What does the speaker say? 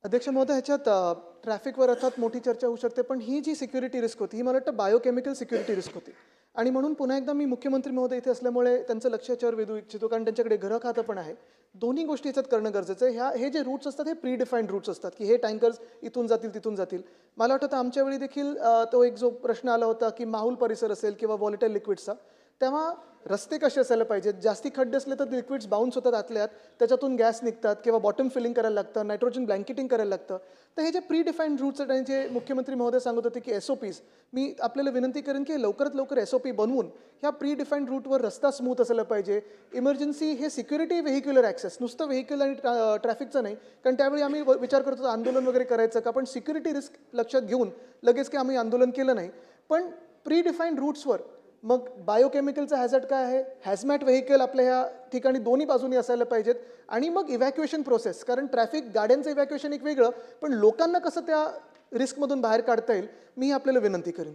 अध्यक्ष महोदय, ह्याच्यात ट्रॅफिकवर अर्थात मोठी चर्चा होऊ शकते, पण ही जी सिक्युरिटी रिस्क होती, ही मला वाटतं बायोकेमिकल सिक्युरिटी रिस्क होती. आणि म्हणून पुन्हा एकदा मी मुख्यमंत्री महोदय इथे असल्यामुळे त्यांचं लक्ष याच्यावर वेधू इच्छितो, कारण त्यांच्याकडे गृह खातं पण आहे. दोन्ही गोष्टी याच्यात करणं गरजेचं आहे. हे जे रूट्स असतात, हे प्री डिफाईन्ड रूट्स असतात, की हे टँकर्स इथून जातील, तिथून जातील. मला वाटतं आमच्या वेळी देखील तो एक जो प्रश्न आला होता, की माहूल परिसर असेल किंवा व्हॉलेटाईल लिक्विड्सचा, तेव्हा रस्ते कसे असायला पाहिजेत, जास्ती खड्डे असले तर लिक्विड्स बाउन्स होतात आतल्यात, त्याच्यातून गॅस निघतात किंवा बॉटम फिलिंग करायला लागतं, नायट्रोजन ब्लँकेटिंग करायला लागतं. तर हे जे प्री डिफाईन्ड रूट्स आहेत आणि जे मुख्यमंत्री महोदय सांगत होते की SOPs, मी आपल्याला विनंती करेन की लवकरात लवकर SOP बनवून ह्या प्री डिफाईन्ड रूटवर रस्ता स्मूथ असायला पाहिजे. इमर्जन्सी हे सिक्युरिटी व्हेहिक्युलर ॲक्सेस, नुसतं व्हेहिकल आणि ट्रॅफिकचं नाही, कारण त्यावेळी आम्ही विचार करत होतो आंदोलन वगैरे करायचं का, पण सिक्युरिटी रिस्क लक्षात घेऊन लगेच काही आम्ही आंदोलन केलं नाही. पण प्री डिफाईन्ड रूट्सवर मग बायोकेमिकलचा हॅझर्ड काय आहे, हॅझमॅट व्हेकल आपल्या ह्या ठिकाणी दोन्ही बाजूनी असायला पाहिजेत. आणि मग इव्हॅक्युएशन प्रोसेस, कारण ट्रॅफिक गाड्यांचं इव्हॅक्युएशन एक वेगळं, पण लोकांना कसं त्या रिस्कमधून बाहेर काढता येईल, मी आपल्याला विनंती करेन.